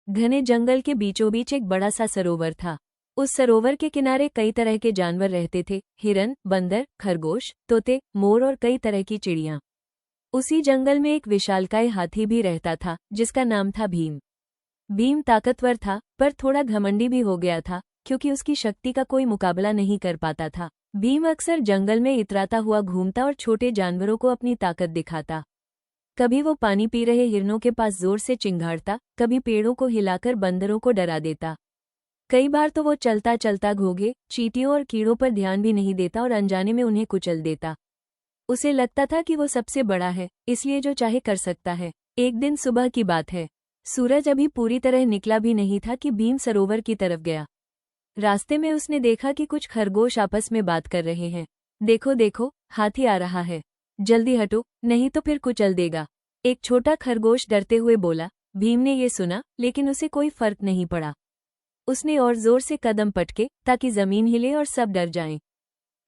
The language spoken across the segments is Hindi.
घने जंगल के बीचों बीच एक बड़ा सा सरोवर था। उस सरोवर के किनारे कई तरह के जानवर रहते थे, हिरन, बंदर, खरगोश, तोते, मोर और कई तरह की चिड़ियां। उसी जंगल में एक विशालकाय हाथी भी रहता था, जिसका नाम था भीम। भीम ताकतवर था, पर थोड़ा घमंडी भी हो गया था, क्योंकि उसकी शक्ति का कोई मुकाबला नहीं कर पाता था। भीम अक्सर जंगल में इतराता हुआ घूमता और छोटे जानवरों को अपनी ताकत दिखाता। कभी वो पानी पी रहे हिरनों के पास जोर से चिंघाड़ता, कभी पेड़ों को हिलाकर बंदरों को डरा देता। कई बार तो वो चलता चलता घोंघे, चींटियों और कीड़ों पर ध्यान भी नहीं देता और अनजाने में उन्हें कुचल देता। उसे लगता था कि वो सबसे बड़ा है, इसलिए जो चाहे कर सकता है। एक दिन सुबह की बात है। सूरज अभी पूरी तरह निकला भी नहीं था कि भीम सरोवर की तरफ गया। रास्ते में उसने देखा कि कुछ खरगोश आपस में बात कर रहे हैं। देखो देखो, हाथी आ रहा है, जल्दी हटो, नहीं तो फिर कुचल देगा, एक छोटा खरगोश डरते हुए बोला। भीम ने ये सुना, लेकिन उसे कोई फर्क नहीं पड़ा। उसने और जोर से कदम पटके, ताकि जमीन हिले और सब डर जाएं।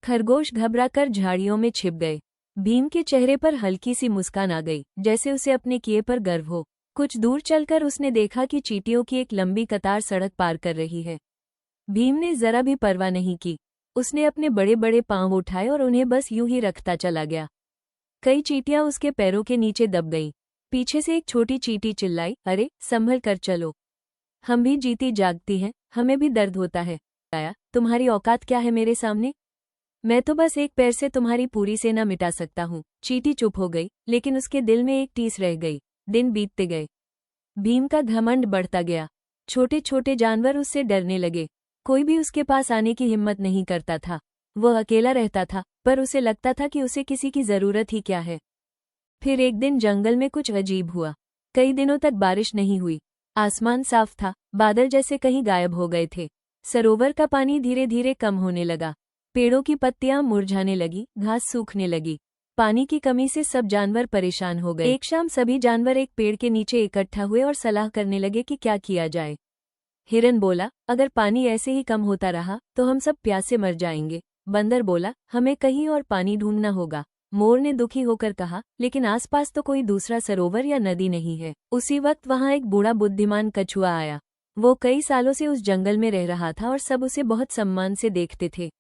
खरगोश घबराकर झाड़ियों में छिप गए। भीम के चेहरे पर हल्की सी मुस्कान आ गई, जैसे उसे अपने किए पर गर्व हो। कुछ दूर चलकर उसने देखा कि चींटियों की एक लंबी कतार सड़क पार कर रही है। भीम ने जरा भी परवाह नहीं की। उसने अपने बड़े बड़े पांव उठाए और उन्हें बस यूं ही रखता चला गया। कई चींटियां उसके पैरों के नीचे दब गईं। पीछे से एक छोटी चींटी चिल्लाई, अरे संभल कर चलो, हम भी जीती जागती हैं, हमें भी दर्द होता है। आया, तुम्हारी औकात क्या है मेरे सामने? मैं तो बस एक पैर से तुम्हारी पूरी सेना मिटा सकता हूँ। चींटी चुप हो गई, लेकिन उसके दिल में एक टीस रह गई। दिन बीतते गए, भीम का घमंड बढ़ता गया। छोटे छोटे जानवर उससे डरने लगे। कोई भी उसके पास आने की हिम्मत नहीं करता था। वह अकेला रहता था, पर उसे लगता था कि उसे किसी की जरूरत ही क्या है। फिर एक दिन जंगल में कुछ अजीब हुआ। कई दिनों तक बारिश नहीं हुई। आसमान साफ था, बादल जैसे कहीं गायब हो गए थे। सरोवर का पानी धीरे धीरे कम होने लगा। पेड़ों की पत्तियां मुरझाने लगी, घास सूखने लगी। पानी की कमी से सब जानवर परेशान हो गए। एक शाम सभी जानवर एक पेड़ के नीचे इकट्ठा हुए और सलाह करने लगे कि क्या किया जाए। हिरन बोला, अगर पानी ऐसे ही कम होता रहा तो हम सब प्यास से मर जाएंगे। बंदर बोला, हमें कहीं और पानी ढूंढना होगा। मोर ने दुखी होकर कहा, लेकिन आसपास तो कोई दूसरा सरोवर या नदी नहीं है। उसी वक्त वहां एक बूढ़ा बुद्धिमान कछुआ आया। वो कई सालों से उस जंगल में रह रहा था और सब उसे बहुत सम्मान से देखते थे।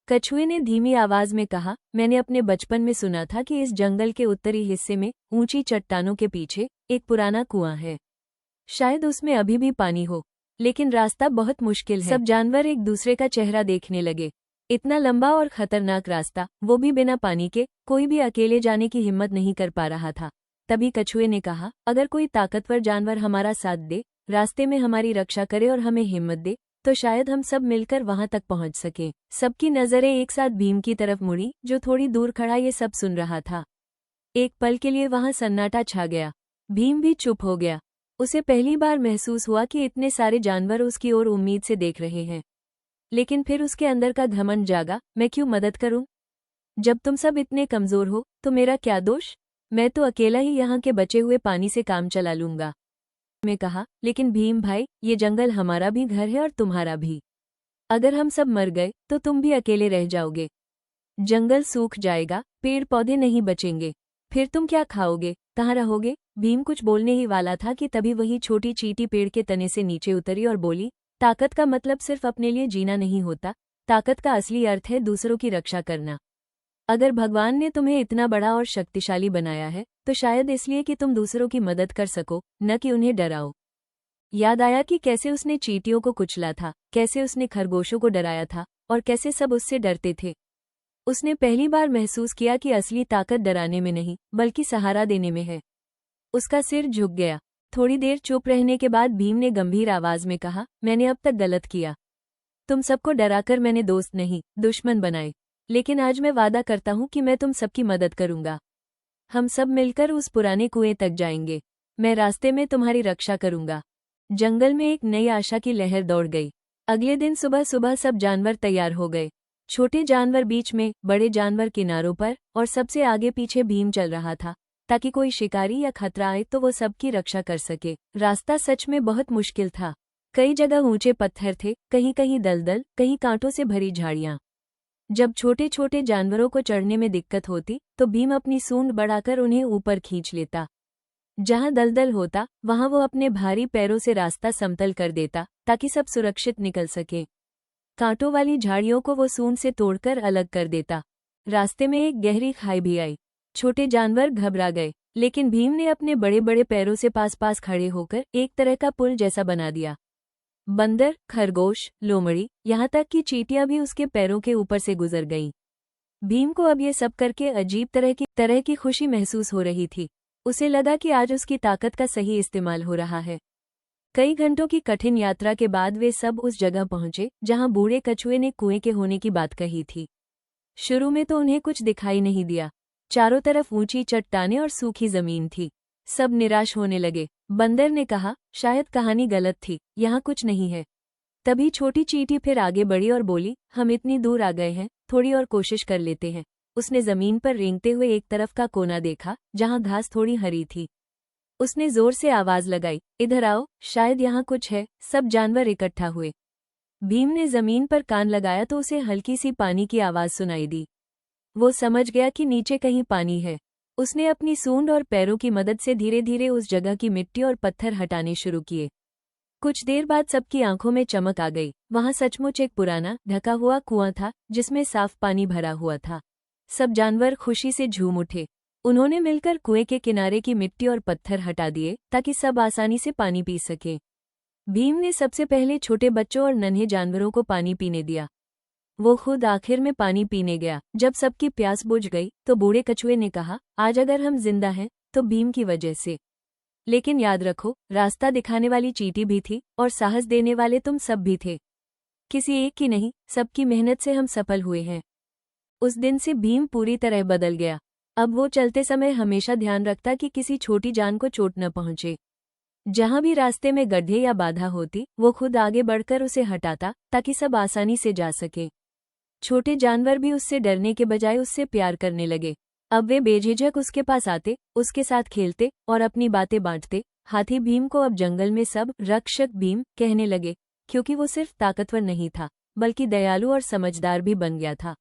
कछुए ने धीमी आवाज में कहा, मैंने अपने बचपन में सुना था कि इस जंगल के उत्तरी हिस्से में ऊंची चट्टानों के पीछे एक पुराना कुआं है। शायद उसमें अभी भी पानी हो, लेकिन रास्ता बहुत मुश्किल है। सब जानवर एक दूसरे का चेहरा देखने लगे। इतना लंबा और खतरनाक रास्ता, वो भी बिना पानी के, कोई भी अकेले जाने की हिम्मत नहीं कर पा रहा था। तभी कछुए ने कहा, अगर कोई ताकतवर जानवर हमारा साथ दे, रास्ते में हमारी रक्षा करे और हमें हिम्मत दे, तो शायद हम सब मिलकर वहां तक पहुंच सकें। सबकी नजरें एक साथ भीम की तरफ मुड़ी, जो थोड़ी दूर खड़ा ये सब सुन रहा था। एक पल के लिए वहां सन्नाटा छा गया। भीम भी चुप हो गया। उसे पहली बार महसूस हुआ कि इतने सारे जानवर उसकी ओर उम्मीद से देख रहे हैं। लेकिन फिर उसके अंदर का घमंड जागा, मैं क्यों मदद करूं? जब तुम सब इतने कमजोर हो तो मेरा क्या दोष? मैं तो अकेला ही यहाँ के बचे हुए पानी से काम चला लूंगा। मैं कहा, लेकिन भीम भाई, ये जंगल हमारा भी घर है और तुम्हारा भी। अगर हम सब मर गए तो तुम भी अकेले रह जाओगे। जंगल सूख जाएगा, पेड़ पौधे नहीं बचेंगे। फिर तुम क्या खाओगे, कहाँ रहोगे? भीम कुछ बोलने ही वाला था कि तभी वही छोटी चींटी पेड़ के तने से नीचे उतरी और बोली, ताकत का मतलब सिर्फ अपने लिए जीना नहीं होता, ताकत का असली अर्थ है दूसरों की रक्षा करना। अगर भगवान ने तुम्हें इतना बड़ा और शक्तिशाली बनाया है, तो शायद इसलिए कि तुम दूसरों की मदद कर सको, न कि उन्हें डराओ। याद आया कि कैसे उसने चींटियों को कुचला था, कैसे उसने खरगोशों को डराया था, और कैसे सब उससे डरते थे। उसने पहली बार महसूस किया कि असली ताकत डराने में नहीं, बल्कि सहारा देने में है। उसका सिर झुक गया। थोड़ी देर चुप रहने के बाद भीम ने गंभीर आवाज में कहा, मैंने अब तक गलत किया। तुम सबको डराकर मैंने दोस्त नहीं, दुश्मन बनाए। लेकिन आज मैं वादा करता हूं कि मैं तुम सबकी मदद करूंगा। हम सब मिलकर उस पुराने कुएं तक जाएंगे। मैं रास्ते में तुम्हारी रक्षा करूंगा। जंगल में एक नई आशा की लहर दौड़ गई। अगले दिन सुबह सुबह सब जानवर तैयार हो गए। छोटे जानवर बीच में, बड़े जानवर किनारों पर, और सबसे आगे पीछे भीम चल रहा था, ताकि कोई शिकारी या खतरा आए तो वो सबकी रक्षा कर सके। रास्ता सच में बहुत मुश्किल था। कई जगह ऊंचे पत्थर थे, कहीं कहीं दलदल, कहीं कांटों से भरी झाड़ियां। जब छोटे छोटे जानवरों को चढ़ने में दिक्कत होती तो भीम अपनी सूंड बढ़ाकर उन्हें ऊपर खींच लेता। जहां दलदल होता वहां वो अपने भारी पैरों से रास्ता समतल कर देता ताकि सब सुरक्षित निकल सके। कांटों वाली झाड़ियों को वो सूंड से तोड़कर अलग कर देता। रास्ते में एक गहरी खाई भी आई। छोटे जानवर घबरा गए, लेकिन भीम ने अपने बड़े बड़े पैरों से पास पास खड़े होकर एक तरह का पुल जैसा बना दिया। बंदर, खरगोश, लोमड़ी, यहाँ तक कि चींटियां भी उसके पैरों के ऊपर से गुजर गईं। भीम को अब ये सब करके अजीब तरह की खुशी महसूस हो रही थी। उसे लगा कि आज उसकी ताकत का सही इस्तेमाल हो रहा है। कई घंटों की कठिन यात्रा के बाद वे सब उस जगह पहुंचे जहां बूढ़े कछुए ने कुएं के होने की बात कही थी। शुरू में तो उन्हें कुछ दिखाई नहीं दिया। चारों तरफ ऊंची चट्टानें और सूखी जमीन थी। सब निराश होने लगे। बंदर ने कहा, शायद कहानी गलत थी, यहाँ कुछ नहीं है। तभी छोटी चींटी फिर आगे बढ़ी और बोली, हम इतनी दूर आ गए हैं, थोड़ी और कोशिश कर लेते हैं। उसने जमीन पर रेंगते हुए एक तरफ का कोना देखा जहां घास थोड़ी हरी थी। उसने जोर से आवाज लगाई, इधर आओ, शायद यहाँ कुछ है। सब जानवर इकट्ठा हुए। भीम ने जमीन पर कान लगाया तो उसे हल्की सी पानी की आवाज सुनाई दी। वो समझ गया कि नीचे कहीं पानी है। उसने अपनी सूंड और पैरों की मदद से धीरे धीरे उस जगह की मिट्टी और पत्थर हटाने शुरू किए। कुछ देर बाद सबकी आंखों में चमक आ गई। वहां सचमुच एक पुराना ढका हुआ कुआं था जिसमें साफ पानी भरा हुआ था। सब जानवर खुशी से झूम उठे। उन्होंने मिलकर कुएं के किनारे की मिट्टी और पत्थर हटा दिए ताकि सब आसानी से पानी पी सके। भीम ने सबसे पहले छोटे बच्चों और नन्हे जानवरों को पानी पीने दिया। वो खुद आखिर में पानी पीने गया। जब सबकी प्यास बुझ गई तो बूढ़े कछुए ने कहा, आज अगर हम जिंदा हैं तो भीम की वजह से। लेकिन याद रखो, रास्ता दिखाने वाली चींटी भी थी और साहस देने वाले तुम सब भी थे। किसी एक की नहीं, सबकी मेहनत से हम सफल हुए हैं। उस दिन से भीम पूरी तरह बदल गया। अब वो चलते समय हमेशा ध्यान रखता कि किसी छोटी जान को चोट न पहुंचे। जहां भी रास्ते में गड्ढे या बाधा होती, वो खुद आगे बढ़कर उसे हटाता ताकि सब आसानी से जा सके। छोटे जानवर भी उससे डरने के बजाय उससे प्यार करने लगे। अब वे बेझिझक उसके पास आते, उसके साथ खेलते और अपनी बातें बांटते। हाथी भीम को अब जंगल में सब रक्षक भीम कहने लगे, क्योंकि वो सिर्फ ताकतवर नहीं था, बल्कि दयालु और समझदार भी बन गया था।